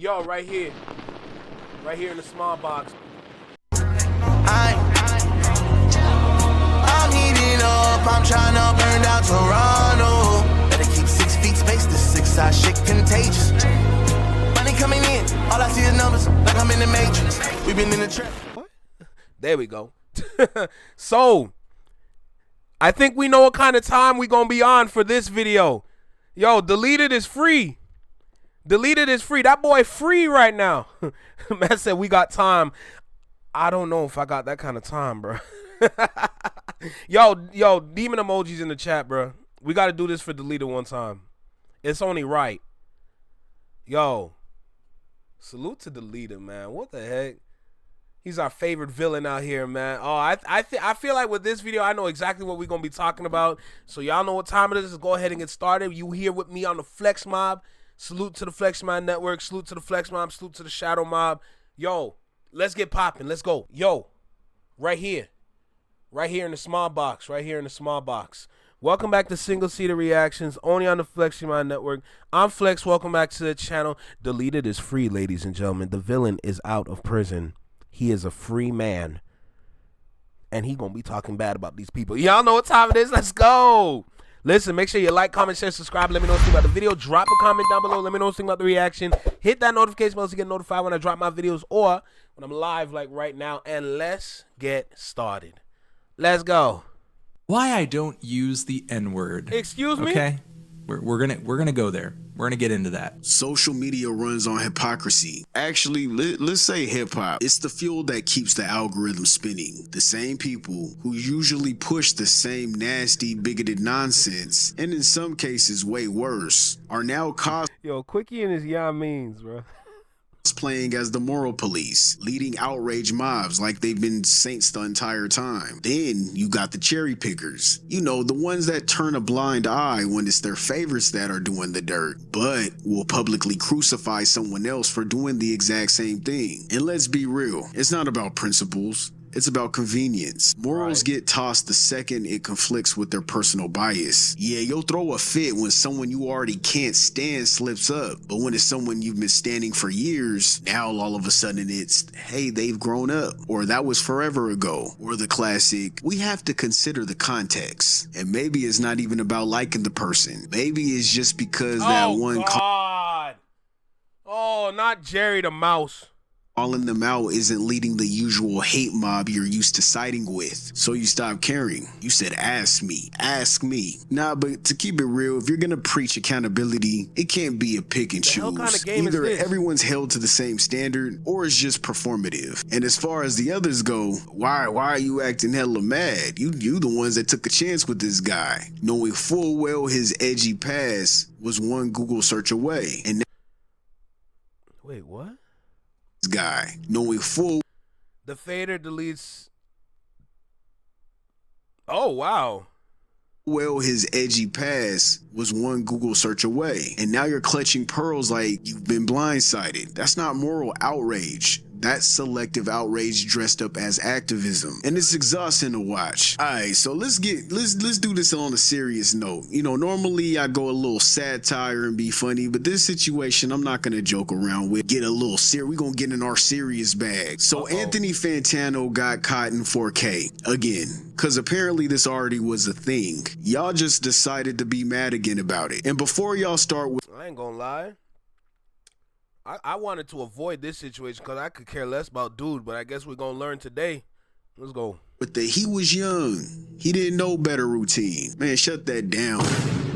Yo, right here in the small box. I'm heating up, I'm trying to burn down Toronto. Better keep 6 feet space, this 6-side shit contagious. Money coming in, all I see is numbers, like I'm in the Matrix. We've been in the trap. What? There we go. So, I think we know what kind of time we gonna be on for this video. Yo, Deleted is free. Deleted is free. That boy free right now. Man said we got time. I don't know if I got that kind of time, bro. yo, demon emojis in the chat, bro. We got to do this for Deleted one time. It's only right. Yo, salute to Deleted, man. What the heck? He's our favorite villain out here, man. Oh, I feel like with this video, I know exactly what we're going to be talking about. So y'all know what time it is. Go ahead and get started. You here with me on the Flex Mob. Salute to the Flex Mob Network. Salute to the Flex Mob. Salute to the Shadow Mob. Yo, let's get popping. Let's go. Yo, right here. Right here in the small box. Right here in the small box. Welcome back to Single Seater Reactions, only on the Flex Mob Network. I'm Flex. Welcome back to the channel. Deleted is free, ladies and gentlemen. The villain is out of prison. He is a free man. And he gonna be talking bad about these people. Y'all know what time it is. Let's go. Listen, make sure you like, comment, share, subscribe. Let me know what you think about the video. Drop a comment down below. Let me know what you think about the reaction. Hit that notification bell to get notified when I drop my videos or when I'm live like right now. And let's get started. Let's go. Why I don't use the N-word. Excuse me? Okay. We're gonna go there. We're gonna get into that. Social media runs on hypocrisy. Actually, let's say hip-hop. It's the fuel that keeps the algorithm spinning. The same people who usually push the same nasty, bigoted nonsense, and in some cases way worse, are now Yo, Quickie and his means, bro. cosplaying as the moral police, leading outrage mobs like they've been saints the entire time. Then you got the cherry pickers. You know, the ones that turn a blind eye when it's their favorites that are doing the dirt, but will publicly crucify someone else for doing the exact same thing. And let's be real, it's not about principles. It's about convenience. Morals get tossed the second it conflicts with their personal bias. Yeah, you'll throw a fit when someone you already can't stand slips up, but when it's someone you've been standing for years, now all of a sudden it's, hey, they've grown up, or that was forever ago, or the classic, we have to consider the context. And maybe it's not even about liking the person. Maybe it's just because that one God. Oh, not Jerry the Mouse. Calling them out isn't leading the usual hate mob you're used to siding with. So you stop caring. You said, ask me. Nah, but to keep it real, if you're gonna preach accountability, it can't be a pick and choose. Kind of game Either is this? Everyone's held to the same standard, or it's just performative. And as far as the others go, why are you acting hella mad? You the ones that took a chance with this guy, knowing full well his edgy past was one Google search away. And Wait, what? guy, knowing full The fader deletes. Oh, wow. well his edgy past was one Google search away, and now you're clutching pearls like you've been blindsided. That's not moral outrage. That's selective outrage dressed up as activism, and it's exhausting to watch. Alright, so let's do this on a serious note. You know, normally I go a little satire and be funny, but this situation I'm not gonna joke around with. Get a little serious. We're gonna get in our serious bag. So Anthony Fantano got caught in 4K again, because apparently this already was a thing. Y'all just decided to be mad again about it. And before y'all start with, I ain't gonna lie. I wanted to avoid this situation because I could care less about dude, but I guess we're gonna learn today. Let's go. But he was young, he didn't know better routine. Man, shut that down.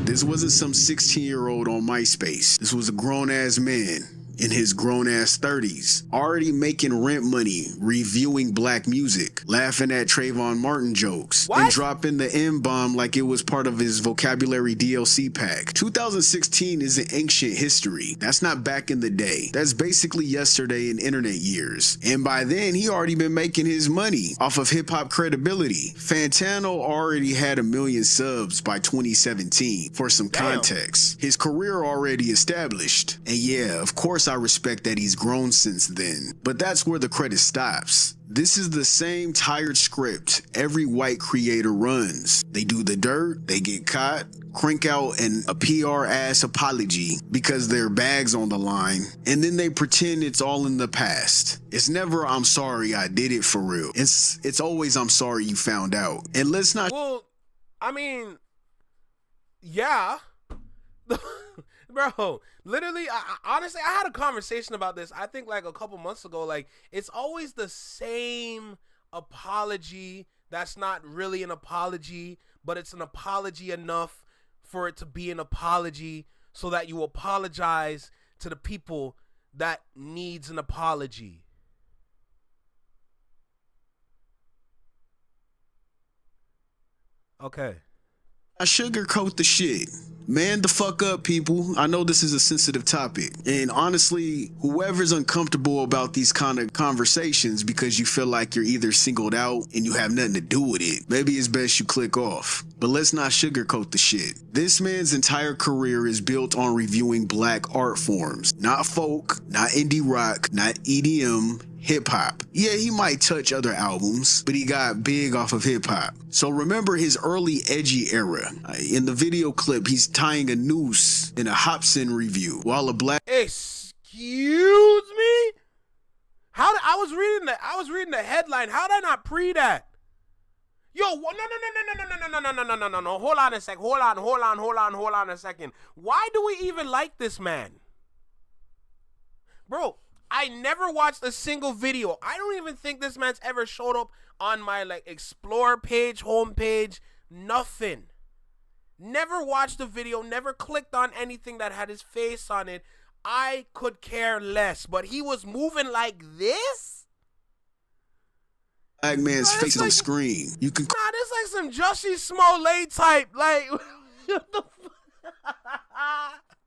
This wasn't some 16-year-old on MySpace. This was a grown-ass man in his grown-ass 30s, already making rent money, reviewing black music, laughing at Trayvon Martin jokes, and dropping the M-bomb like it was part of his vocabulary DLC pack. 2016 is an ancient history. That's not back in the day. That's basically yesterday in internet years. And by then, he already been making his money off of hip-hop credibility. Fantano already had 1 million subs by 2017. For some context, his career already established. And yeah, of course course, I respect that he's grown since then, but that's where the credit stops. This is the same tired script every white creator runs. They do the dirt, they get caught, crank out a PR ass apology because their bag's on the line, and then they pretend it's all in the past. It's never "I'm sorry I did it" for real. It's always "I'm sorry you found out." And let's not. Well, I mean, yeah. Bro, literally, honestly, I had a conversation about this, I think like a couple months ago. Like, it's always the same apology that's not really an apology, but it's an apology enough for it to be an apology so that you apologize to the people that needs an apology. Okay. I sugarcoat the shit. Man the fuck up, people. I know this is a sensitive topic. And honestly, whoever's uncomfortable about these kind of conversations because you feel like you're either singled out and you have nothing to do with it, maybe it's best you click off. But let's not sugarcoat the shit. This man's entire career is built on reviewing black art forms. Not folk, not indie rock, not EDM, hip-hop. Yeah, he might touch other albums, but he got big off of hip-hop. So remember his early edgy era. In the video clip, he's tying a noose in a Hobson review while a black... Excuse me? I was reading the headline. How did I not pre that? Yo, no. Hold on a sec. Hold on a second. Why do we even like this man? Bro, I never watched a single video. I don't even think this man's ever showed up on my like explore page, homepage, nothing. Never watched a video, never clicked on anything that had his face on it. I could care less, but he was moving like this? Black man's face on screen. You can this like some Jussie Smollett type, like what the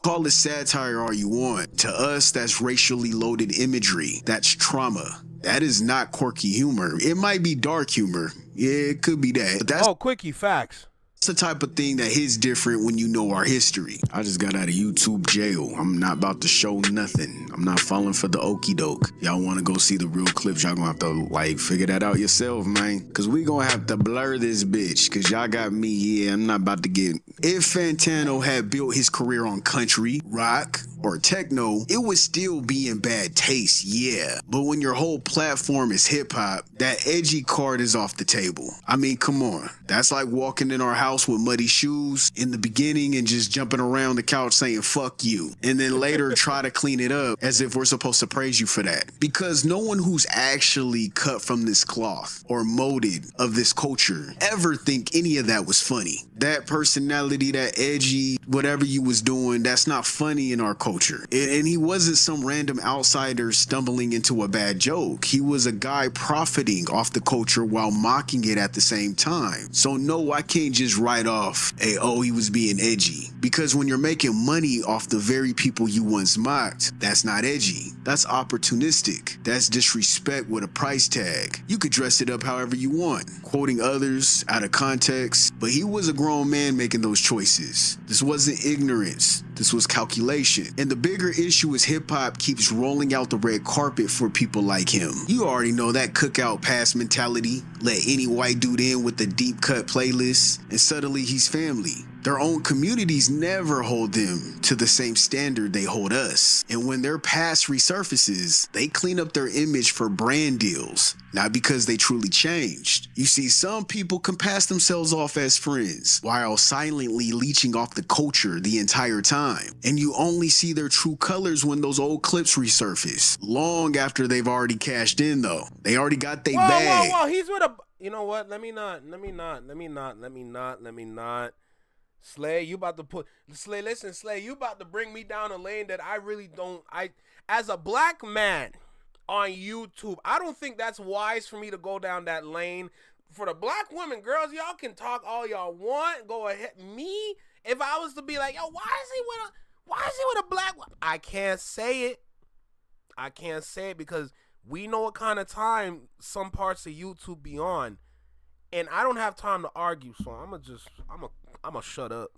call it satire all you want. To us, that's racially loaded imagery. That's trauma. That is not quirky humor. It might be dark humor. Yeah, it could be that. But that's quickie facts. It's the type of thing that hits different when you know our history. I just got out of YouTube jail. I'm not about to show nothing. I'm not falling for the okie doke. Y'all want to go see the real clips, y'all gonna have to like figure that out yourself, man. Cause we gonna have to blur this bitch. Cause y'all got me, yeah, I'm not about to get... If Fantano had built his career on country, rock, or techno, it would still be in bad taste, yeah. But when your whole platform is hip-hop, that edgy card is off the table. I mean, come on. That's like walking in our house with muddy shoes in the beginning and just jumping around the couch saying fuck you, and then later try to clean it up as if we're supposed to praise you for that. Because no one who's actually cut from this cloth or molded of this culture ever think any of that was funny. That personality, that edgy, whatever you was doing, that's not funny in our culture. And he wasn't some random outsider stumbling into a bad joke. He was a guy profiting off the culture while mocking it at the same time. So no, I can't just write off, he was being edgy. Because when you're making money off the very people you once mocked, that's not edgy. That's opportunistic. That's disrespect with a price tag. You could dress it up however you want, quoting others out of context, but he was a grown man making those choices. This wasn't ignorance. This was calculation. And the bigger issue is hip-hop keeps rolling out the red carpet for people like him. You already know that cookout pass mentality. Let any white dude in with the deep cut playlist, and suddenly he's family. Their own communities never hold them to the same standard they hold us. And when their past resurfaces, they clean up their image for brand deals, not because they truly changed. You see, some people can pass themselves off as friends while silently leeching off the culture the entire time. And you only see their true colors when those old clips resurface. Long after they've already cashed in though. They already got their bag. Whoa, he's with a... You know what? Let me not. Slay, you about to listen, Slay, you about to bring me down a lane that I really don't, as a black man on YouTube, I don't think that's wise for me to go down that lane. For the black women, girls, y'all can talk all y'all want, go ahead. Me, if I was to be like, yo, why is he with a black woman? I can't say it because we know what kind of time some parts of YouTube be on. And I don't have time to argue, so I'm gonna shut up.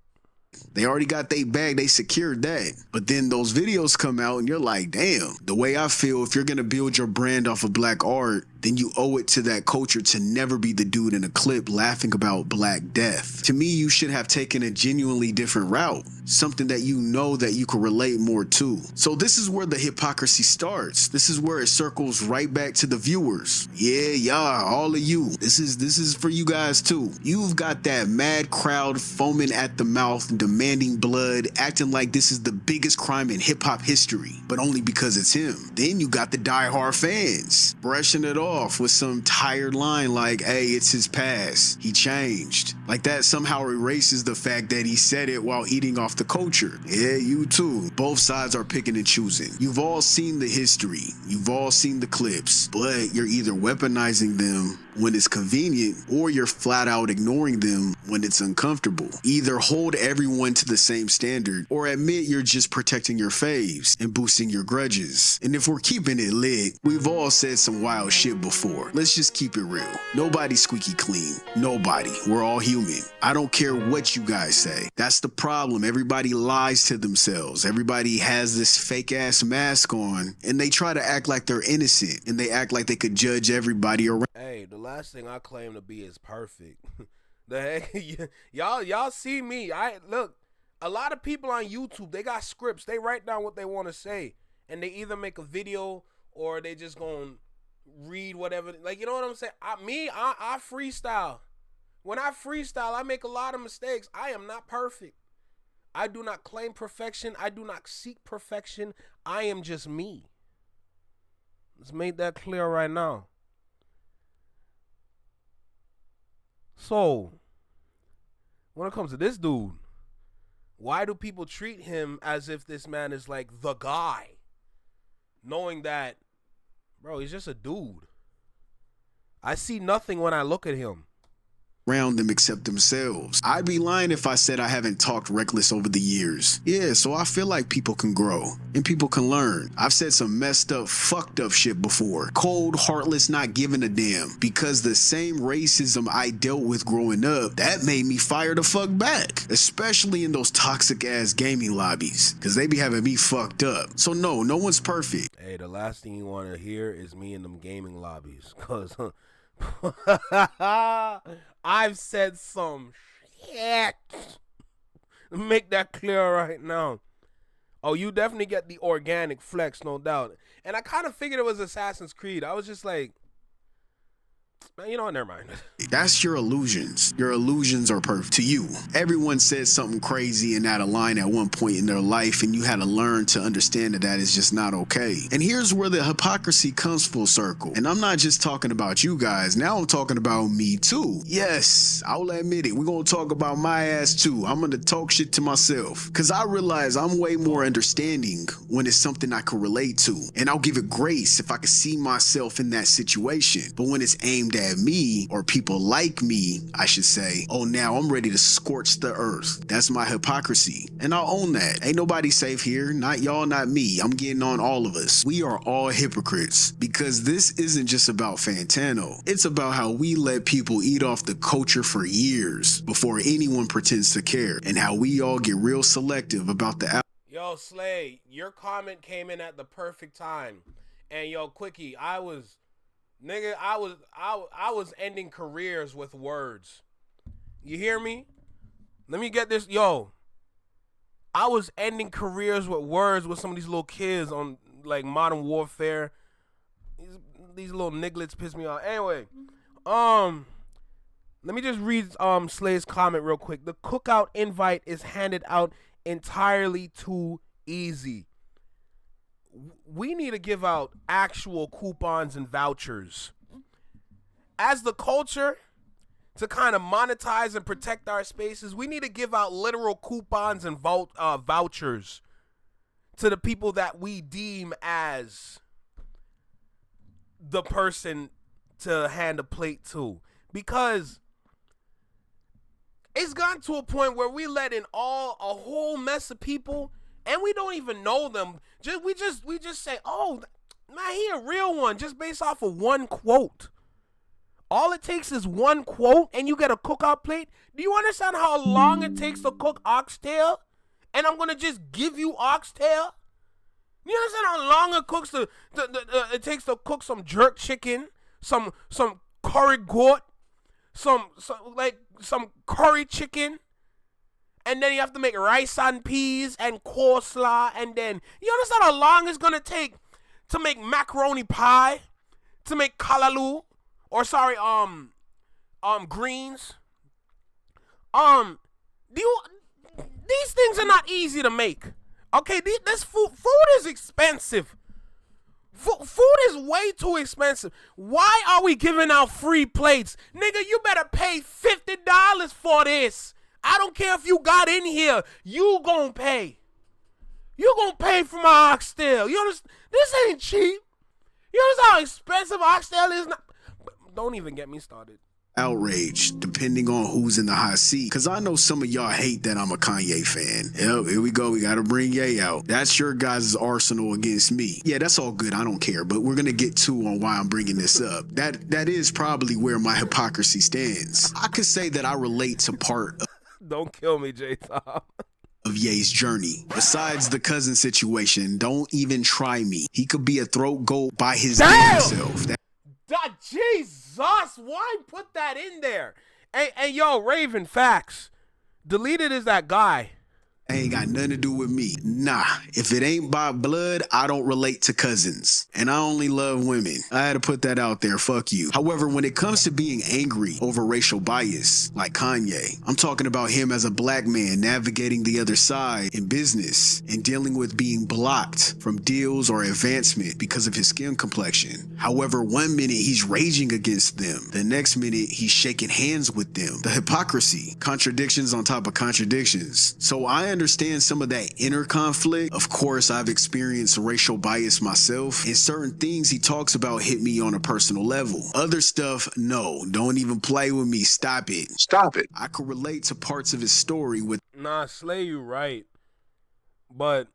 They already got their bag. They secured that. But then those videos come out and you're like, damn, the way I feel, if you're going to build your brand off of black art, then you owe it to that culture to never be the dude in a clip laughing about Black Death. To me, you should have taken a genuinely different route, something that you know that you could relate more to. So this is where the hypocrisy starts. This is where it circles right back to the viewers. Yeah, all of you. This is for you guys too. You've got that mad crowd foaming at the mouth, demanding blood, acting like this is the biggest crime in hip-hop history, but only because it's him. Then you got the diehard fans, brushing it off with some tired line like, hey, it's his past, he changed. Like that somehow erases the fact that he said it while eating off the culture. Yeah, you too. Both sides are picking and choosing. You've all seen the history, you've all seen the clips, but you're either weaponizing them when it's convenient, or you're flat out ignoring them when it's uncomfortable. Either hold everyone to the same standard, or admit you're just protecting your faves and boosting your grudges. And if we're keeping it lit, we've all said some wild shit before. Let's just keep it real. Nobody's squeaky clean. Nobody. We're all human. I don't care what you guys say. That's the problem. Everybody lies to themselves. Everybody has this fake ass mask on, and they try to act like they're innocent, and they act like they could judge everybody around. Hey, the last thing I claim to be is perfect. The heck, y'all see me. Look, a lot of people on YouTube, they got scripts. They write down what they want to say, and they either make a video or they just gonna read whatever. Like, you know what I'm saying? I freestyle. When I freestyle, I make a lot of mistakes. I am not perfect. I do not claim perfection. I do not seek perfection. I am just me. Let's make that clear right now. So, when it comes to this dude, why do people treat him as if this man is like the guy? Knowing that, bro, he's just a dude. I see nothing when I look at him Around them except themselves. I'd be lying if I said I haven't talked reckless over the years. Yeah, so I feel like people can grow and people can learn. I've said some messed up, fucked up shit before. Cold, heartless, not giving a damn. Because the same racism I dealt with growing up, that made me fire the fuck back. Especially in those toxic ass gaming lobbies. Cause they be having me fucked up. So no one's perfect. Hey, the last thing you want to hear is me in them gaming lobbies. Cause I've said some shit. Make that clear right now. Oh, you definitely get the organic flex, no doubt. And I kind of figured it was Assassin's Creed. I was just like, man, you know what? Never mind. That's your illusions. Your illusions are perfect to you. Everyone said something crazy and out of line at one point in their life, and you had to learn to understand that is just not okay. And here's where the hypocrisy comes full circle. And I'm not just talking about you guys. Now I'm talking about me too. Yes, I'll admit it. We're going to talk about my ass too. I'm going to talk shit to myself. Because I realize I'm way more understanding when it's something I can relate to. And I'll give it grace if I can see myself in that situation. But when it's aimed at me, or people like me, I should say, oh, now I'm ready to scorch the earth. That's my hypocrisy. And I'll own that. Ain't nobody safe here. Not y'all, not me. I'm getting on all of us. We are all hypocrites. Because this isn't just about Fantano. It's about how we let people eat off the culture for years before anyone pretends to care. And how we all get real selective about the Yo, Slay, your comment came in at the perfect time. And yo, Quickie, I was ending careers with words. You hear me? Let me get this. Yo, I was ending careers with words with some of these little kids on like Modern Warfare. These little nigglets piss me off. Anyway, let me just read Slay's comment real quick. The cookout invite is handed out entirely too easy. We need to give out actual coupons and vouchers. As the culture, to kind of monetize and protect our spaces, we need to give out literal coupons and vouchers to the people that we deem as the person to hand a plate to. Because it's gotten to a point where we let in a whole mess of people and we don't even know them. We just say, oh, man, he a real one, just based off of one quote. all it takes is one quote and you get a cookout plate. Do you understand how long it takes to cook oxtail? And I'm gonna just give you oxtail? You understand how long it cooks it takes to cook some jerk chicken, some curry goat, some curry chicken, and then you have to make rice and peas and coleslaw, and then you understand how long it's gonna take to make macaroni pie, to make kalaloo, or sorry, greens. These things are not easy to make. Okay, this food is expensive. Food is way too expensive. Why are we giving out free plates? Nigga, you better pay $50 for this. I don't care if you got in here. You gonna pay. You gonna pay for my oxtail. You understand? This ain't cheap. You understand how expensive oxtail is? Don't even get me started. Outrage, depending on who's in the hot seat. Because I know some of y'all hate that I'm a Kanye fan. Yep, here we go. We got to bring Ye out. That's your guys' arsenal against me. Yeah, that's all good. I don't care. But we're going to get to on why I'm bringing this up. That is probably where my hypocrisy stands. I could say that I relate to part of Don't kill me, J-Top. Of Ye's journey. Besides the cousin situation, don't even try me. He could be a throat goat by his damn self. Jesus, why put that in there? Hey, yo, Raven, facts. Deleted is that guy. Ain't got nothing to do with me. Nah, if it ain't by blood, I don't relate to cousins. And I only love women. I had to put that out there, fuck you. However, when it comes to being angry over racial bias, like Kanye, I'm talking about him as a black man navigating the other side in business and dealing with being blocked from deals or advancement because of his skin complexion. However, one minute he's raging against them, the next minute he's shaking hands with them. The hypocrisy, contradictions on top of contradictions. So I understand some of that inner conflict. Of course, I've experienced racial bias myself, and certain things he talks about hit me on a personal level. Other stuff, no, don't even play with me. Stop it. Stop it. I could relate to parts of his story with. Nah, Slay, you right. But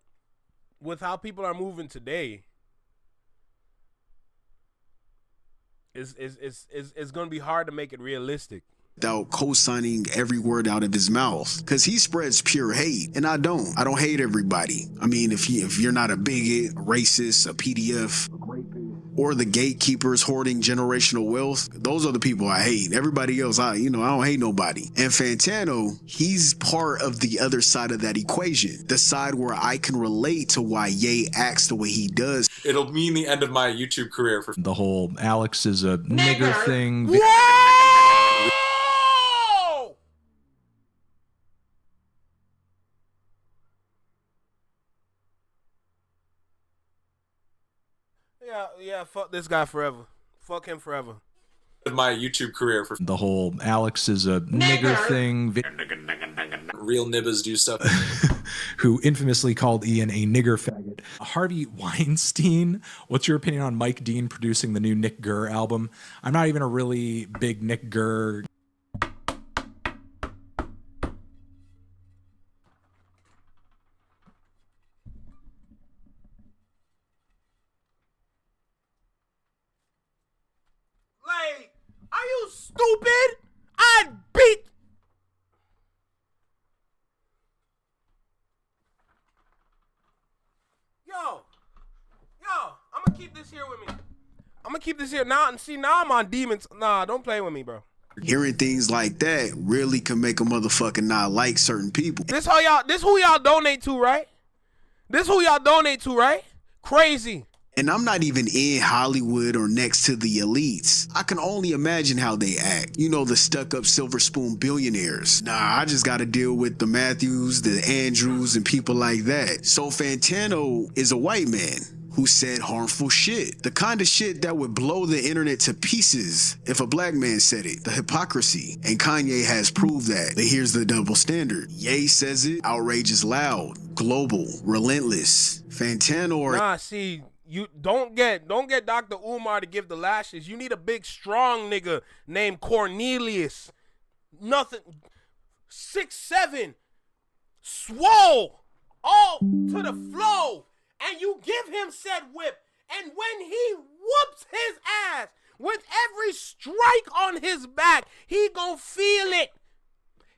with how people are moving today, it's gonna be hard to make it realistic. Without co-signing every word out of his mouth, because he spreads pure hate, and I don't hate everybody. I mean, if you're not a bigot, a racist, a PDF, or the gatekeepers hoarding generational wealth, those are the people I hate. Everybody else, I don't hate nobody. And Fantano, he's part of the other side of that equation, the side where I can relate to why Ye acts the way he does. It'll mean the end of my YouTube career for The whole Alex is a nigger thing. Yeah, fuck this guy forever. Fuck him forever. my YouTube career for The whole Alex is a nigger thing. real nibbas do stuff. Who infamously called Ian a nigger faggot. Harvey Weinstein, what's your opinion on Mike Dean producing the new Nick Gurr album? I'm not even a really big Nick Gurr. Like, are you stupid? I'd beat... Yo, I'm gonna keep this here with me. I'm gonna keep this here now, and see, now I'm on demons. Nah, don't play with me, bro. Hearing things like that really can make a motherfucker not like certain people. This who y'all donate to, right? This who y'all donate to, right? Crazy. And I'm not even in Hollywood or next to the elites. I can only imagine how they act. You know, the stuck-up silver spoon billionaires. Nah, I just gotta deal with the Matthews, the Andrews, and people like that. So Fantano is a white man who said harmful shit. The kind of shit that would blow the internet to pieces if a black man said it. The hypocrisy. And Kanye has proved that. But here's the double standard. Ye says it, outrage is loud, global, relentless. Fantano or... Nah, see... You don't get Dr. Umar to give the lashes. You need a big, strong nigga named Cornelius. Nothing. 6'7", swole, all to the flow. And you give him said whip. And when he whoops his ass with every stripe mic on his back, he gonna feel it.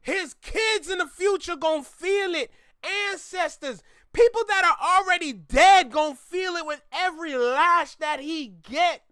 His kids in the future gonna feel it. Ancestors, people that are already dead gonna feel it with every lash that he get.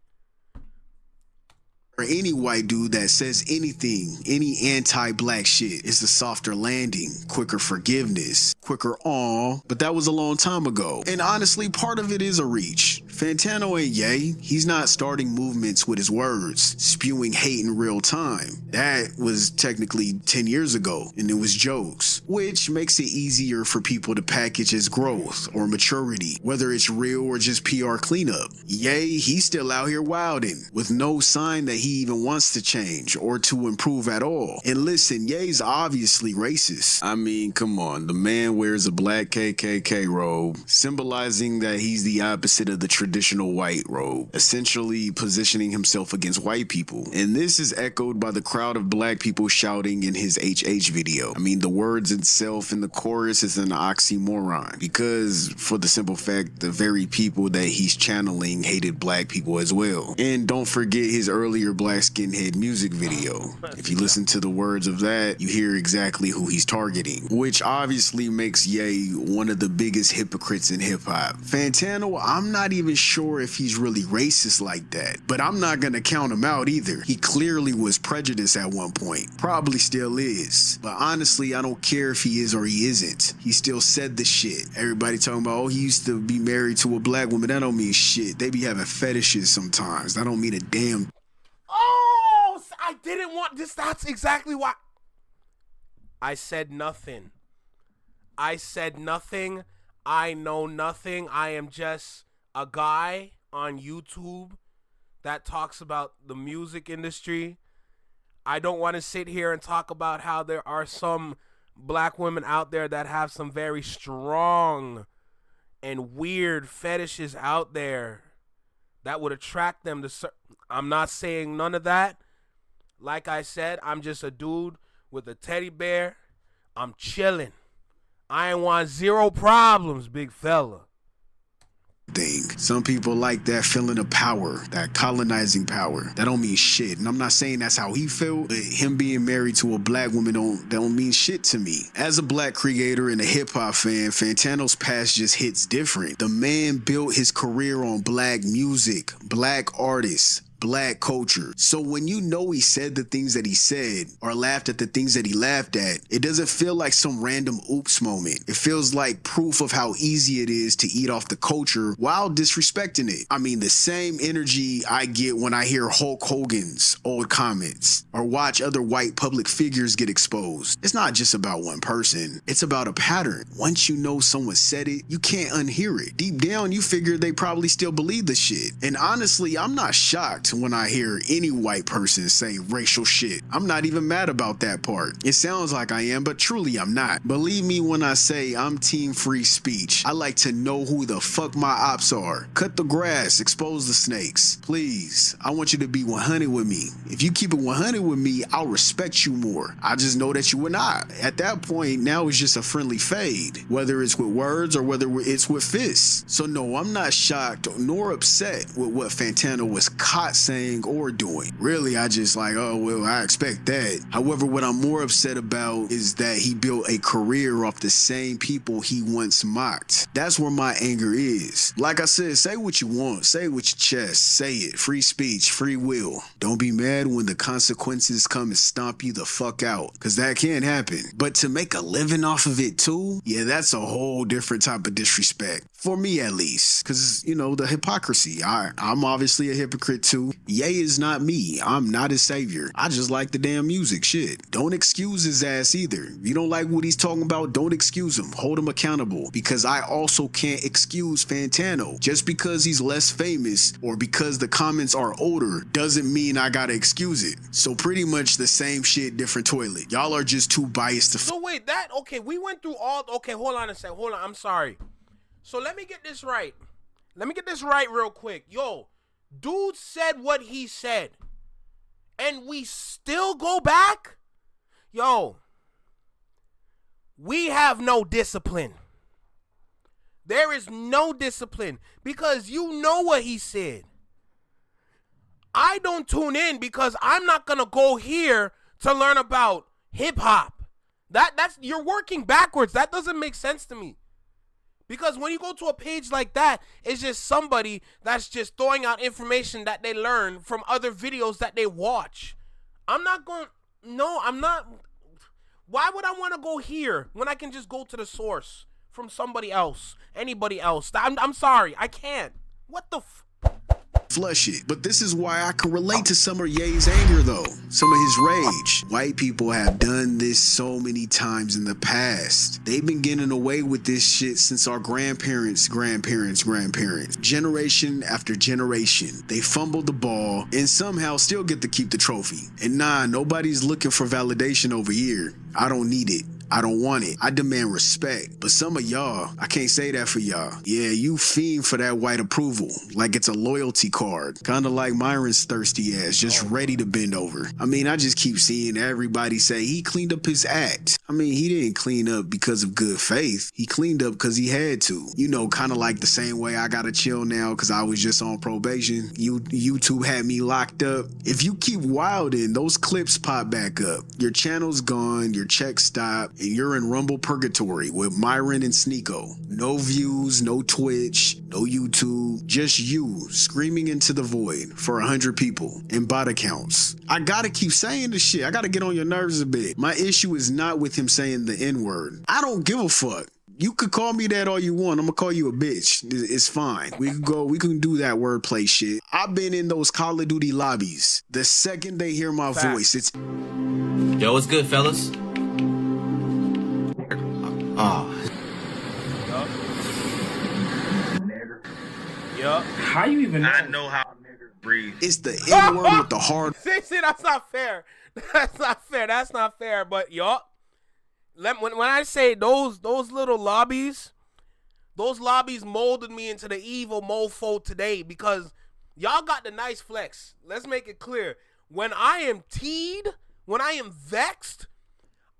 Or any white dude that says anything, any anti-black shit is a softer landing, quicker forgiveness, quicker aw, but that was a long time ago. And honestly, part of it is a reach. Fantano ain't Ye. He's not starting movements with his words, spewing hate in real time. That was technically 10 years ago, and it was jokes, which makes it easier for people to package as growth or maturity, whether it's real or just PR cleanup. Ye, he's still out here wilding, with no sign that he even wants to change or to improve at all. And listen, Ye's obviously racist. I mean, come on, the man wears a black KKK robe, symbolizing that he's the opposite of the traditional white robe, essentially positioning himself against white people. And this is echoed by the crowd of black people shouting in his HH video. I mean, the words itself in the chorus is an oxymoron, because for the simple fact, the very people that he's channeling hated black people as well. And don't forget his earlier Black Skinhead music video. If you listen to the words of that, you hear exactly who he's targeting, which obviously makes Ye one of the biggest hypocrites in hip-hop. Fantano, I'm not even sure if he's really racist like that, but I'm not gonna count him out either. He clearly was prejudiced at one point, probably still is, but honestly, I don't care if he is or he isn't. He still said the shit. Everybody talking about, oh, he used to be married to a black woman. That don't mean shit. They be having fetishes sometimes. That don't mean a damn. Oh, I didn't want this. That's exactly why. I said nothing. I said nothing. I know nothing. I am just a guy on YouTube that talks about the music industry. I don't want to sit here and talk about how there are some black women out there that have some very strong and weird fetishes out there that would attract them to. I'm not saying none of that. Like I said, I'm just a dude with a teddy bear. I'm chilling. I ain't want zero problems, big fella. Thing. Some people like that feeling of power, that colonizing power. That don't mean shit. And I'm not saying that's how he felt, but him being married to a black woman don't mean shit to me. As a black creator and a hip-hop fan, Fantano's past just hits different. The man built his career on black music, black artists, black culture. So when you know he said the things that he said or laughed at the things that he laughed at, it doesn't feel like some random oops moment. It feels like proof of how easy it is to eat off the culture while disrespecting it. I mean, the same energy I get when I hear Hulk Hogan's old comments or watch other white public figures get exposed. It's not just about one person. It's about a pattern. Once you know someone said it, you can't unhear it. Deep down, you figure they probably still believe the shit. And honestly, I'm not shocked when I hear any white person say racial shit. I'm not even mad about that part. It sounds like I am, but truly I'm not. Believe me when I say I'm team free speech. I like to know who the fuck my ops are. Cut the grass, expose the snakes. Please, I want you to be 100 with me. If you keep it 100 with me, I'll respect you more. I just know that you will not. At that point, now it's just a friendly fade, whether it's with words or whether it's with fists. So no, I'm not shocked nor upset with what Fantano was caught saying or doing. Really, I just like, oh, well, I expect that. However, what I'm more upset about is that he built a career off the same people he once mocked. That's where my anger is. Like I said, say what you want. Say it with your chest. Say it. Free speech, free will. Don't be mad when the consequences come and stomp you the fuck out, because that can happen. But to make a living off of it too, yeah, that's a whole different type of disrespect. For me, at least. Because, you know, the hypocrisy. I'm obviously a hypocrite too. Ye is not me. I'm not his savior. I just like the damn music. Shit. Don't excuse his ass either. If you don't like what he's talking about, don't excuse him. Hold him accountable. Because I also can't excuse Fantano. Just because he's less famous or because the comments are older doesn't mean I gotta excuse it. So pretty much the same shit, different toilet. Y'all are just too biased to. So wait, okay, we went through all. Okay, hold on a second. Hold on. I'm sorry. So let me get this right. Let me get this right real quick. Yo, dude said what he said, and we still go back? Yo, we have no discipline. There is no discipline because you know what he said. I don't tune in because I'm not gonna go here to learn about hip hop. That's you're working backwards. That doesn't make sense to me. Because when you go to a page like that, it's just somebody that's just throwing out information that they learn from other videos that they watch. I'm not. Why would I want to go here when I can just go to the source from somebody else, anybody else? I'm sorry, I can't. What the Flush it. But this is why I can relate to some of Ye's anger though. Some of his rage. White people have done this so many times in the past. They've been getting away with this shit since our grandparents. Generation after generation. They fumbled the ball and somehow still get to keep the trophy. And nah, nobody's looking for validation over here. I don't need it. I don't want it. I demand respect. But some of y'all, I can't say that for y'all. Yeah, you fiend for that white approval. Like it's a loyalty card. Kinda like Myron's thirsty ass, just ready to bend over. I mean, I just keep seeing everybody say he cleaned up his act. I mean, he didn't clean up because of good faith. He cleaned up because he had to. You know, kind of like the same way I gotta chill now because I was just on probation. YouTube had me locked up. If you keep wilding, those clips pop back up. Your channel's gone, your check stopped, and you're in Rumble purgatory with Myron and Sneeko. No views, no Twitch, no YouTube, just you screaming into the void for 100 people and bot accounts. I gotta keep saying this shit. I gotta get on your nerves a bit. My issue is not with him saying the N-word. I don't give a fuck. You could call me that all you want. I'm gonna call you a bitch. It's fine. We can do that wordplay shit. I've been in those Call of Duty lobbies. The second they hear my voice, it's yo, what's good, fellas? Yup. How you even know? I know how niggas breathe. It's the N-word with the hard. See, that's not fair. That's not fair. That's not fair. But yup. When I say those little lobbies, those lobbies molded me into the evil mofo today because y'all got the nice flex. Let's make it clear. When I am teed, when I am vexed,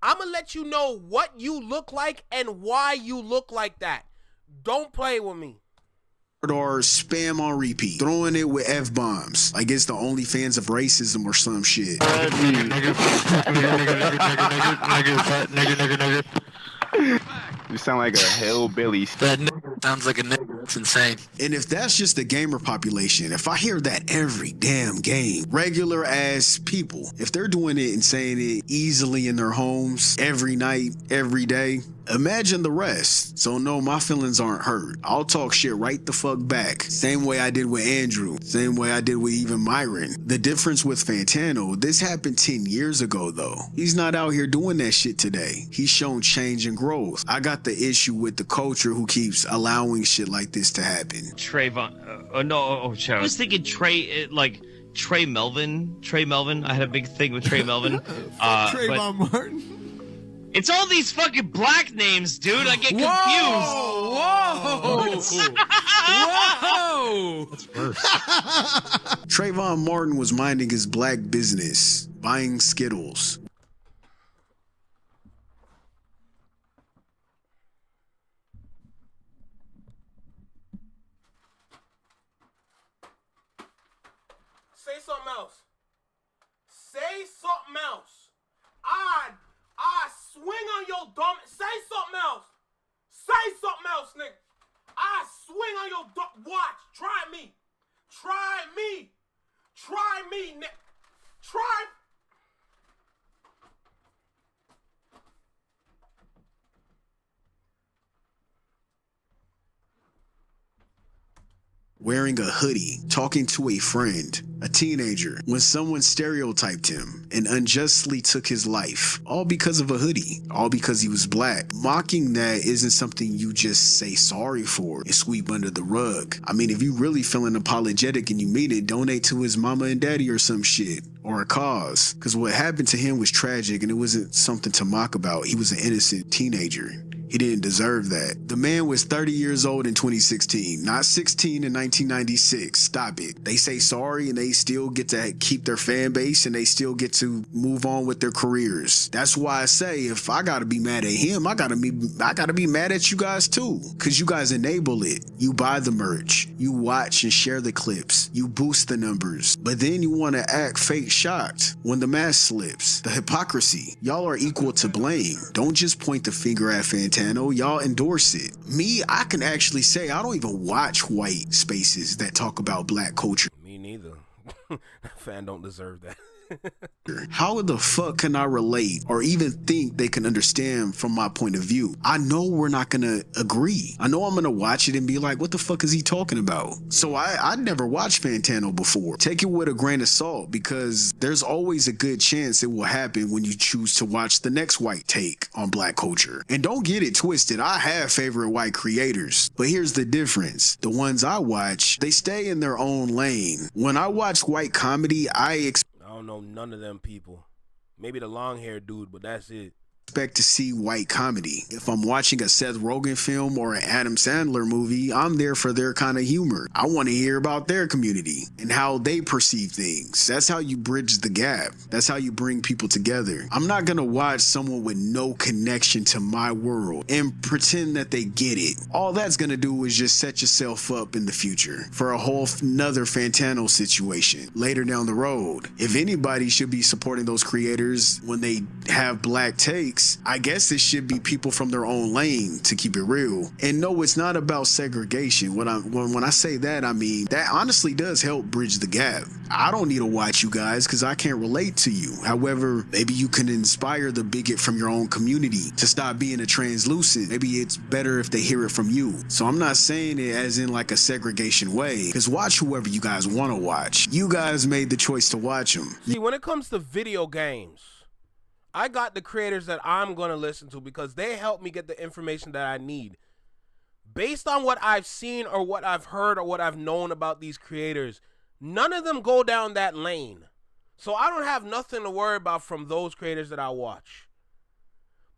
I'm going to let you know what you look like and why you look like that. Don't play with me. Or spam on repeat, throwing it with F-bombs like it's the OnlyFans of racism or some shit. You sound like a hillbilly. That nigga sounds like a nigga. It's insane. And if that's just the gamer population, if I hear that every damn game, regular ass people, if they're doing it and saying it easily in their homes every night, every day, imagine the rest. So no, my feelings aren't hurt. I'll talk shit right the fuck back. Same way I did with Andrew. Same way I did with even Myron. The difference with Fantano, this happened 10 years ago though. He's not out here doing that shit today. He's shown change and growth. I got the issue with the culture who keeps allowing shit like this to happen. I was thinking Trey Melvin. I had a big thing with Trey Melvin. Trayvon Martin. It's all these fucking black names, dude. I get confused. Whoa! That's worse. Trayvon Martin was minding his black business, buying Skittles. Say something else. Say something else. I swing on your dumb. Say something else. Say something else, nigga. I swing on your dumb. Watch. Try me. Try me. Try me, nigga. Try. Wearing a hoodie, talking to a friend, a teenager, when someone stereotyped him and unjustly took his life, all because of a hoodie, all because he was black. Mocking that isn't something you just say sorry for and sweep under the rug. I mean, if you really feeling apologetic and you mean it, donate to his mama and daddy or some shit, or a cause. Because what happened to him was tragic and it wasn't something to mock about. He was an innocent teenager. He didn't deserve that. The man was 30 years old in 2016, not 16 in 1996. Stop it. They say sorry and they still get to keep their fan base and they still get to move on with their careers. That's why I say if I gotta be mad at him, I gotta be mad at you guys too. Cause you guys enable it. You buy the merch. You watch and share the clips. You boost the numbers. But then you wanna act fake shocked when the mask slips. The hypocrisy. Y'all are equal to blame. Don't just point the finger at Fantano. Y'all endorse it. Me, I can actually say I don't even watch white spaces that talk about black culture. Me neither. Fan don't deserve that. How the fuck can I relate or even think they can understand from my point of view? I know we're not gonna agree. I know I'm gonna watch it and be like, what the fuck is he talking about? So I never watched Fantano before. Take it with a grain of salt because there's always a good chance it will happen when you choose to watch the next white take on black culture. And don't get it twisted, I have favorite white creators, but here's the difference. The ones I watch, they stay in their own lane. When I watch white comedy, I don't know none of them people. Maybe the long haired dude, but that's it. Expect to see white comedy. If I'm watching a Seth Rogen film or an Adam Sandler movie, I'm there for their kind of humor. I want to hear about their community and how they perceive things. That's how you bridge the gap. That's how you bring people together. I'm not gonna watch someone with no connection to my world and pretend that they get it. All that's gonna do is just set yourself up in the future for a whole nother Fantano situation later down the road. If anybody should be supporting those creators when they have black takes, I guess it should be people from their own lane, to keep it real. And no, it's not about segregation. When I say that, I mean that honestly does help bridge the gap. I don't need to watch you guys because I can't relate to you. However, maybe you can inspire the bigot from your own community to stop being a translucent. Maybe it's better if they hear it from you. So I'm not saying it as in like a segregation way, because watch whoever you guys want to watch. You guys made the choice to watch them. See, when it comes to video games, I got the creators that I'm going to listen to because they help me get the information that I need. Based on what I've seen or what I've heard or what I've known about these creators, none of them go down that lane. So I don't have nothing to worry about from those creators that I watch.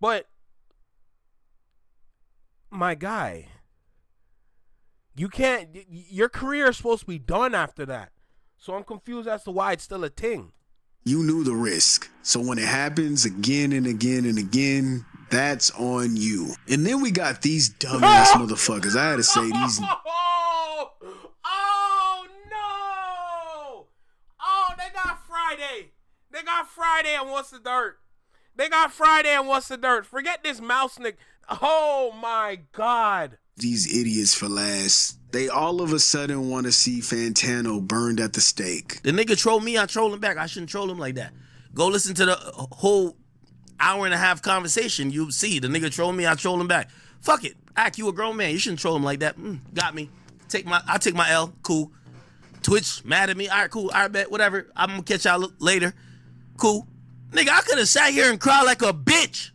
But, my guy, you can't, your career is supposed to be done after that. So I'm confused as to why it's still a thing. You knew the risk. So when it happens again and again and again, that's on you. And then we got these dumbass motherfuckers. I had to say these. Oh no! Oh, they got Friday. They got Friday and what's the dirt? They got Friday and what's the dirt? Forget this mouse nick. Oh my God. These idiots for last. They all of a sudden want to see Fantano burned at the stake. The nigga troll me, I troll him back. I shouldn't troll him like that. Go listen to the whole hour and a half conversation. You'll see. The nigga troll me, I troll him back. Fuck it. Act, you a grown man. You shouldn't troll him like that. Got me. I'll take my L. Cool. Twitch, mad at me. All right, cool. All right, bet. Whatever. I'm going to catch y'all later. Cool. Nigga, I could have sat here and cried like a bitch.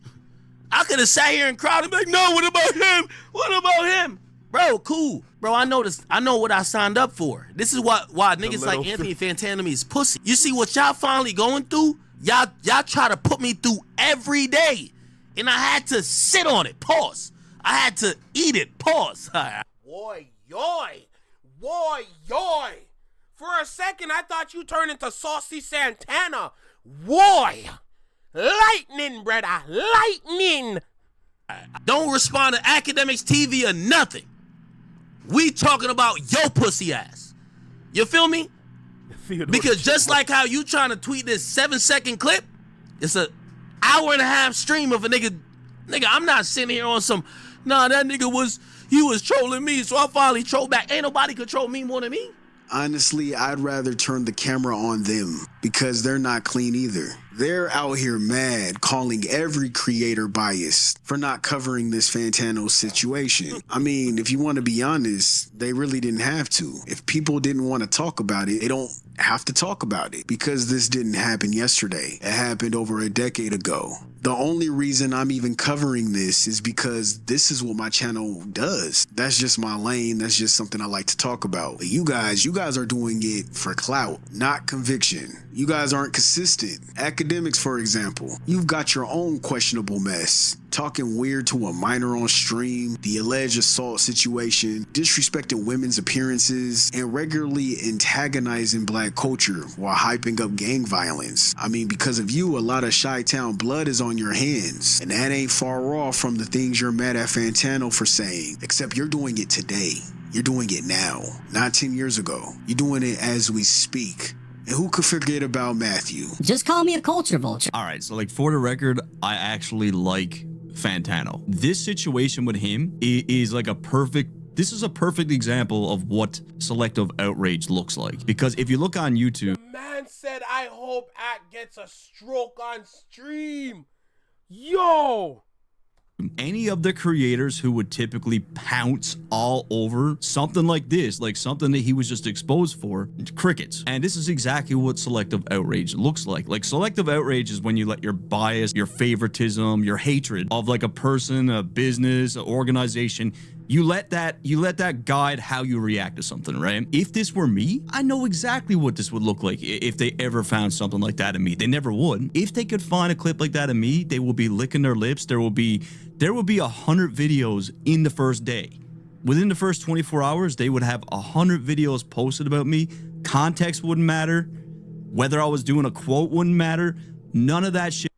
I could have sat here and cried and be like, no, what about him? What about him? Bro, cool. Bro, I know this. I know what I signed up for. This is why niggas like Anthony Fantano is pussy. You see what y'all finally going through? Y'all try to put me through every day. And I had to sit on it. Pause. I had to eat it. Pause. Boy, yoy. Boy, yoy. For a second, I thought you turned into Saucy Santana. Boy. Lightning, brother. Lightning. Don't respond to Academics TV or nothing. We talking about your pussy ass. You feel me? Because just like how you trying to tweet this 7-second clip, it's an hour and a half stream of a nigga. Nigga, I'm not sitting here on some, nah, that nigga was trolling me, so I finally trolled back. Ain't nobody could troll me more than me. Honestly, I'd rather turn the camera on them because they're not clean either. They're out here mad, calling every creator biased for not covering this Fantano situation. I mean, if you want to be honest, they really didn't have to. If people didn't want to talk about it, they don't have to talk about it because this didn't happen yesterday. It happened over a decade ago. The only reason I'm even covering this is because this is what my channel does. That's just my lane. That's just something I like to talk about. But you guys are doing it for clout, not conviction. You guys aren't consistent. Academics, for example, you've got your own questionable mess. Talking weird to a minor on stream, the alleged assault situation, disrespecting women's appearances, and regularly antagonizing black culture while hyping up gang violence. I mean, because of you, a lot of Chi-Town blood is on your hands, and that ain't far off from the things you're mad at Fantano for saying, except you're doing it today. You're doing it now, not 10 years ago. You're doing it as we speak. And who could forget about Matthew? Just call me a culture vulture. All right, so like for the record, I actually like Fantano. This situation with him is like a perfect, this is a perfect example of what selective outrage looks like. Because if you look on YouTube, The man said, I hope Act gets a stroke on stream. Yo! any of the creators who would typically pounce all over something like this, like something that he was just exposed for, crickets. And this is exactly what selective outrage looks like. Like selective outrage is when you let your bias, your favoritism, your hatred of like a person, a business, an organization, you let that guide how you react to something, right? If this were me, I know exactly what this would look like if they ever found something like that in me. They never would. If they could find a clip like that in me, they will be licking their lips. There will be 100 videos in the first day. Within the first 24 hours, they would have 100 videos posted about me. Context wouldn't matter. Whether I was doing a quote wouldn't matter. None of that shit.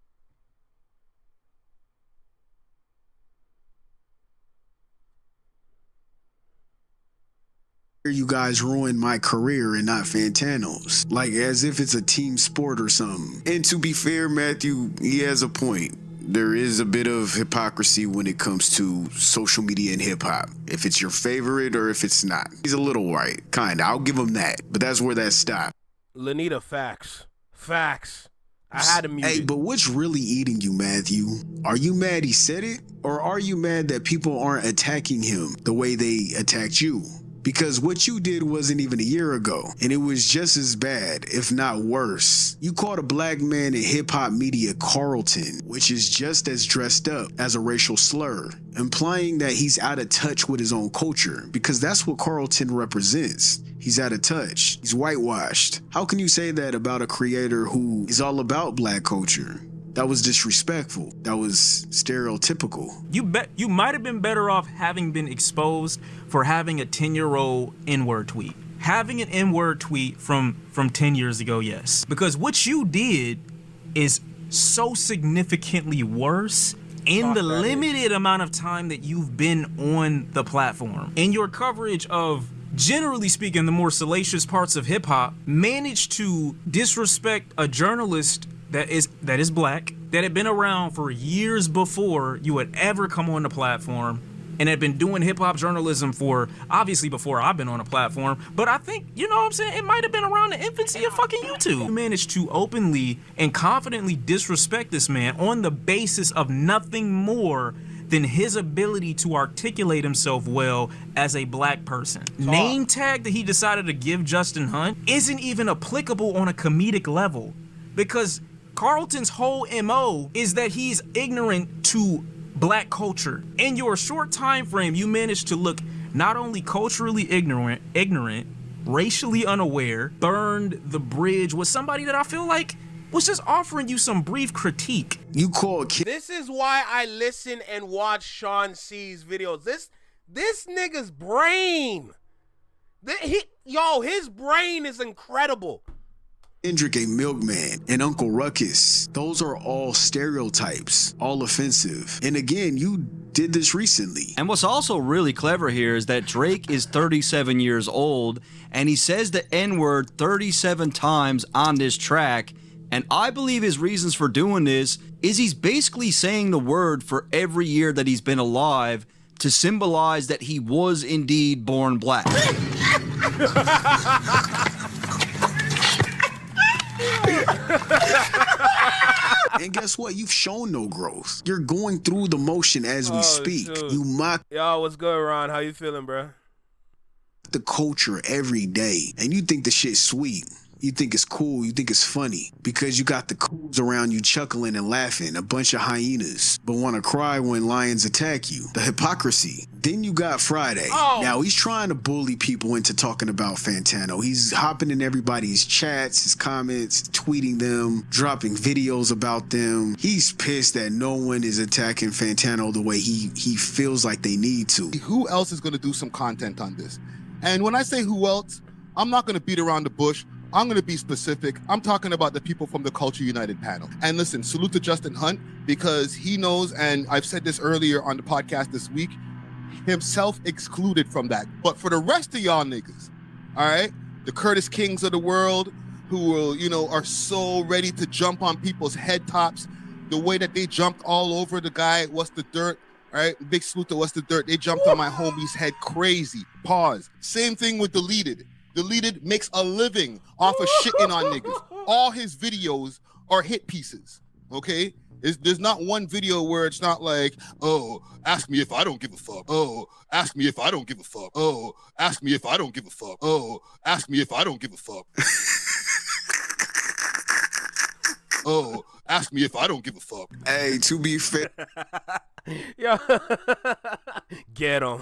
You guys ruined my career and not Fantano's. Like as if it's a team sport or something. And to be fair, Matthew, he has a point. There is a bit of hypocrisy when it comes to social media and hip-hop. If it's your favorite or if it's not. He's a little right. Kinda. I'll give him that. But that's where that stopped. Lanita, facts. Facts. I had to mute Hey, it. but what's really eating you, Matthew? Are you mad he said it? Or are you mad that people aren't attacking him the way they attacked you? Because what you did wasn't even a year ago, and it was just as bad, if not worse. You called a black man in hip-hop media Carlton, which is just as dressed up as a racial slur, implying that he's out of touch with his own culture, because that's what Carlton represents. He's out of touch. He's whitewashed. How can you say that about a creator who is all about black culture? That was disrespectful. That was stereotypical. You might have been better off having been exposed for having a 10-year-old N-word tweet. Having an N-word tweet from 10 years ago, yes. Because what you did is so significantly worse in the limited amount of time that you've been on the platform. In your coverage of, generally speaking, the more salacious parts of hip-hop, managed to disrespect a journalist that is black, that had been around for years before you had ever come on the platform, and had been doing hip-hop journalism for, obviously before I've been on a platform, but I think, you know what I'm saying, it might have been around the infancy of fucking YouTube. You managed to openly and confidently disrespect this man on the basis of nothing more than his ability to articulate himself well as a black person. Name tag that he decided to give Justin Hunt isn't even applicable on a comedic level, because Carlton's whole MO is that he's ignorant to black culture. In your short time frame, you managed to look not only culturally ignorant, racially unaware, burned the bridge with somebody that I feel like was just offering you some brief critique. You call This is why I listen and watch Sean C's videos. This nigga's brain. His brain is incredible. Kendrick a milkman and Uncle Ruckus. Those are all stereotypes, all offensive. And again, you did this recently. And what's also really clever here is that Drake is 37 years old, and he says the N-word 37 times on this track. And I believe his reasons for doing this is he's basically saying the word for every year that he's been alive to symbolize that he was indeed born black. And guess what? You've shown no growth. You're going through the motion as we speak. Shoot. You mock Yo, what's good, Ron? How you feeling, bro? the culture every day, and you think the shit's sweet. You think it's cool, you think it's funny, because you got the cools around you chuckling and laughing, a bunch of hyenas, but want to cry when lions attack you. The hypocrisy. Then you got Friday. Oh. Now he's trying to bully people into talking about Fantano. He's hopping in everybody's chats, his comments, tweeting them, dropping videos about them. He's pissed that no one is attacking Fantano the way he feels like they need to. Who else is going to do some content on this? And when I say who else, I'm not going to beat around the bush. I'm going to be specific. I'm talking about the people from the Culture United panel. And listen, salute to Justin Hunt, because he knows, and I've said this earlier on the podcast this week, himself excluded from that. But for the rest of y'all niggas, all right, the Curtis Kings of the world, who will, you know, are so ready to jump on people's head tops, the way that they jumped all over the guy, What's the Dirt, all right, big salute to What's the Dirt. They jumped on my homie's head crazy. Pause. Same thing with Deleted. Deleted makes a living off of shitting on niggas. All his videos are hit pieces, okay? There's not one video where it's not like, oh, ask me if I don't give a fuck. Oh, ask me if I don't give a fuck. Oh, ask me if I don't give a fuck. Oh, ask me if I don't give a fuck. Oh, ask me if I don't give a fuck. Hey, to be fair. Yo, get him.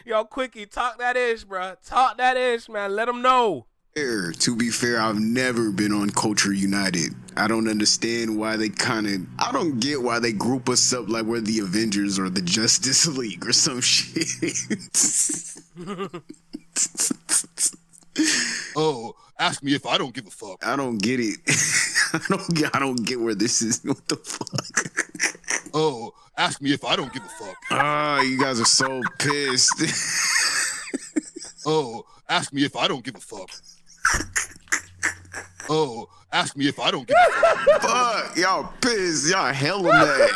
Yo, Quickie, talk that ish, bro. Talk that ish, man. Let them know. To be fair, I've never been on Culture United. I don't understand why they I don't get why they group us up like we're the Avengers or the Justice League or some shit. Oh, ask me if I don't give a fuck. I don't get it. I don't get where this is. What the fuck? Oh, ask me if I don't give a fuck. Ah, you guys are so pissed. Oh, ask me if I don't give a fuck. Oh, ask me if I don't give a fuck. Fuck, y'all pissed. Y'all hella mad.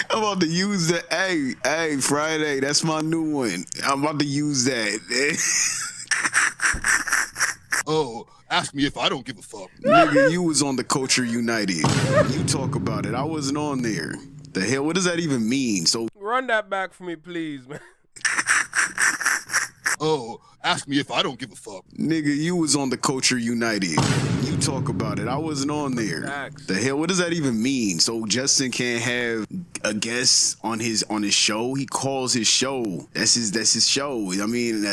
I'm about to use that. Hey, Friday, that's my new one. I'm about to use that. Oh, ask me if I don't give a fuck. Nigga, you was on the Culture United. You talk about it. I wasn't on there. The hell, what does that even mean? So run that back for me, please, man. Oh, ask me if I don't give a fuck. Nigga, you was on the Culture United. You talk about it. I wasn't on there. Facts. The hell, what does that even mean? So Justin can't have a guest on his show? He calls his show. That's his show. I mean,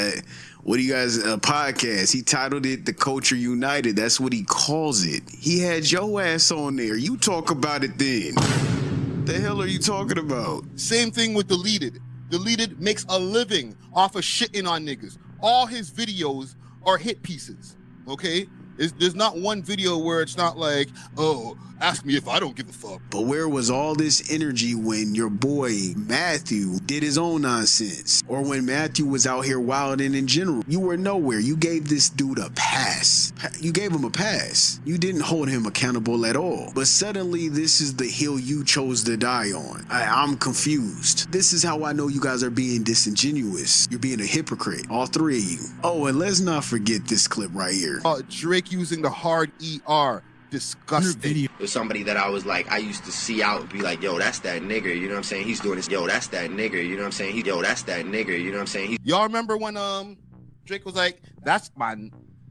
what do you guys, a podcast? He titled it The Culture United. That's what he calls it. He had your ass on there. You talk about it then. The hell are you talking about? Same thing with Deleted. Deleted makes a living off of shitting on niggas. All his videos are hit pieces, okay? There's not one video where it's not like, oh, ask me if I don't give a fuck. But where was all this energy when your boy Matthew did his own nonsense? Or when Matthew was out here wilding in general? You were nowhere. You gave this dude a pass. You gave him a pass. You didn't hold him accountable at all. But suddenly this is the hill you chose to die on. I'm confused. This is how I know you guys are being disingenuous. You're being a hypocrite, all three of you. Oh, and let's not forget this clip right here. Drake using the hard ER. Disgusting. There's somebody that I was like, I used to see out and be like, yo, that's that nigga, you know what I'm saying? He's doing this, yo, that's that nigga, you know what I'm saying? Yo, that's that nigga, you know what I'm saying? Y'all remember when Drake was like, that's my,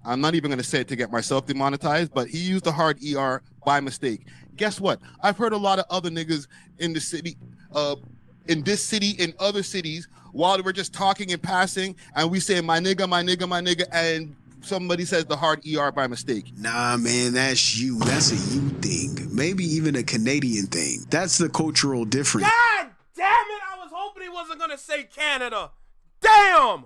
I'm not even gonna say it to get myself demonetized, but he used the hard ER by mistake. Guess what? I've heard a lot of other niggas in the city, in this city, in other cities, while we're just talking and passing, and we say my nigga, my nigga, my nigga, and somebody says the hard ER by mistake. Nah, man, that's you. That's a you thing. Maybe even a Canadian thing. That's the cultural difference. God damn it! I was hoping he wasn't gonna say Canada. Damn!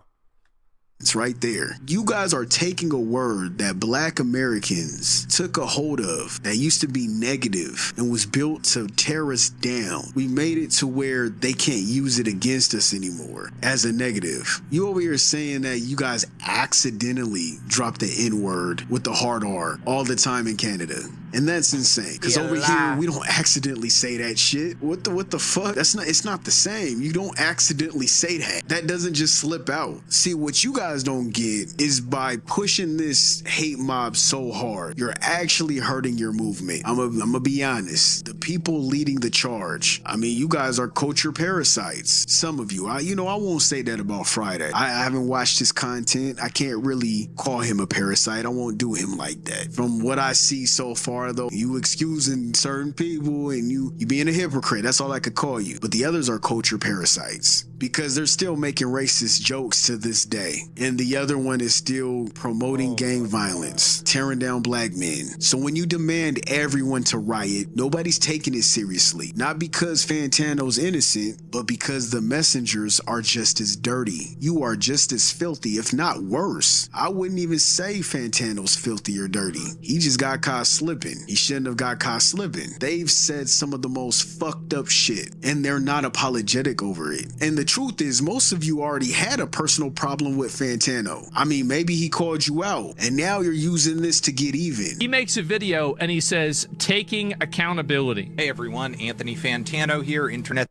It's right there. You guys are taking a word that Black Americans took a hold of that used to be negative and was built to tear us down. We made it to where they can't use it against us anymore as a negative. You over here saying that you guys accidentally dropped the N-word with the hard R all the time in Canada. And that's insane. Because over here, we don't accidentally say that shit. What the fuck? It's not the same. You don't accidentally say that. That doesn't just slip out. See, what you guys don't get is by pushing this hate mob so hard, you're actually hurting your movement. I'm gonna be honest. The people leading the charge, I mean, you guys are culture parasites. Some of you. I won't say that about Friday. I haven't watched his content. I can't really call him a parasite. I won't do him like that. From what I see so far, though, you excusing certain people and you being a hypocrite. That's all I could call you. But the others are culture parasites because they're still making racist jokes to this day. And the other one is still promoting gang violence, tearing down black men. So when you demand everyone to riot, nobody's taking it seriously. Not because Fantano's innocent, but because the messengers are just as dirty. You are just as filthy, if not worse. I wouldn't even say Fantano's filthy or dirty. He just got caught slipping. He shouldn't have got caught slipping. They've said some of the most fucked up shit, and they're not apologetic over it. And the truth is, most of you already had a personal problem with Fantano. I mean, maybe he called you out, and now you're using this to get even. He makes a video and he says, taking accountability. Hey everyone, Anthony Fantano here, internet.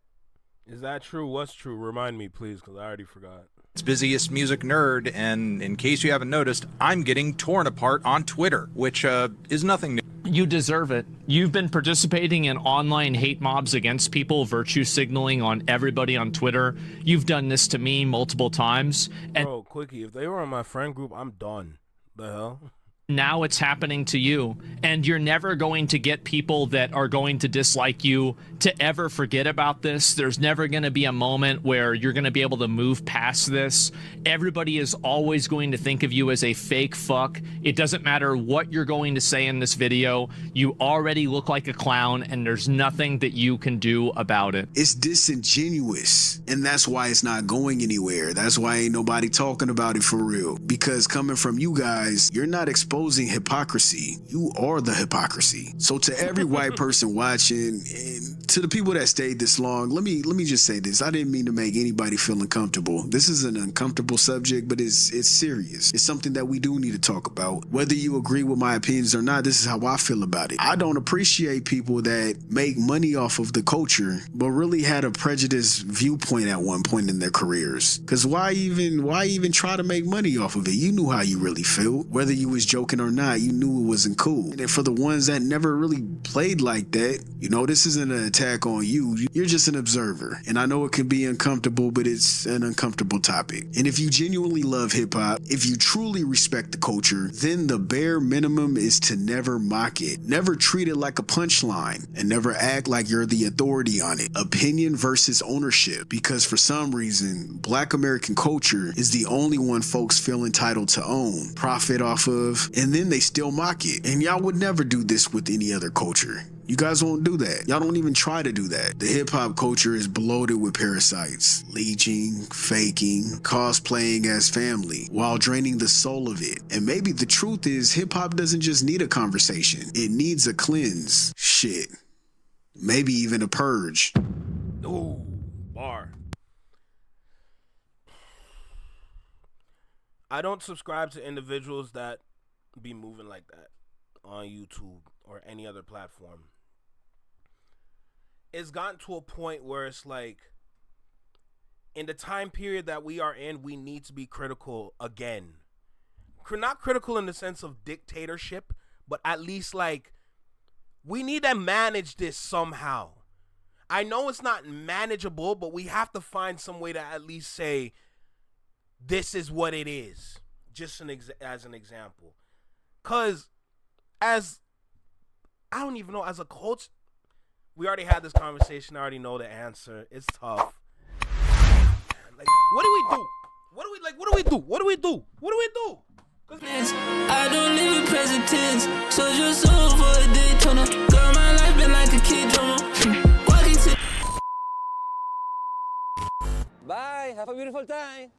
Is that true? What's true? Remind me, please, because I already forgot. It's busiest music nerd, and in case you haven't noticed, I'm getting torn apart on Twitter, which is nothing new. You deserve it. You've been participating in online hate mobs against people, virtue signaling on everybody on Twitter. You've done this to me multiple times. And bro, Quickie, if they were in my friend group, I'm done. The hell? Now it's happening to you, and you're never going to get people that are going to dislike you to ever forget about this. There's never going to be a moment where you're going to be able to move past this. Everybody is always going to think of you as a fake fuck. It doesn't matter what you're going to say in this video. You already look like a clown, and there's nothing that you can do about it. It's disingenuous, and that's why it's not going anywhere. That's why ain't nobody talking about it for real. Because coming from you guys, you're not exposing hypocrisy. You are the hypocrisy. So to every white person watching, and to the people that stayed this long, let me just say this. I didn't mean to make anybody feel uncomfortable. This is an uncomfortable subject, but it's serious. It's something that we do need to talk about. Whether you agree with my opinions or not, this is how I feel about it. I don't appreciate people that make money off of the culture, but really had a prejudiced viewpoint at one point in their careers. Because why even try to make money off of it? You knew how you really feel. Whether you was joking or not, you knew it wasn't cool. And for the ones that never really played like that, this isn't an attack on you. You're just an observer. And I know it can be uncomfortable, but it's an uncomfortable topic. And if you genuinely love hip-hop, if you truly respect the culture, then the bare minimum is to never mock it. Never treat it like a punchline, and never act like you're the authority on it. Opinion versus ownership. Because for some reason, Black American culture is the only one folks feel entitled to own, profit off of, and then they still mock it. And y'all would never do this with any other culture. You guys won't do that. Y'all don't even try to do that. The hip-hop culture is bloated with parasites, leeching, faking, cosplaying as family, while draining the soul of it. And maybe the truth is hip-hop doesn't just need a conversation. It needs a cleanse. Shit. Maybe even a purge. Ooh, bar. I don't subscribe to individuals that be moving like that on YouTube or any other platform. It's gotten to a point where it's like, in the time period that we are in, we need to be critical again. Not critical in the sense of dictatorship, but at least like, we need to manage this somehow. I know it's not manageable, but we have to find some way to at least say, this is what it is. Just as an example. Because as a coach, we already had this conversation. I already know the answer. It's tough. Like, what do we do? What do we do? I don't live in present tense, so just over a Daytona. Girl, my life been like a kid drama. Walking to. Bye, have a beautiful time.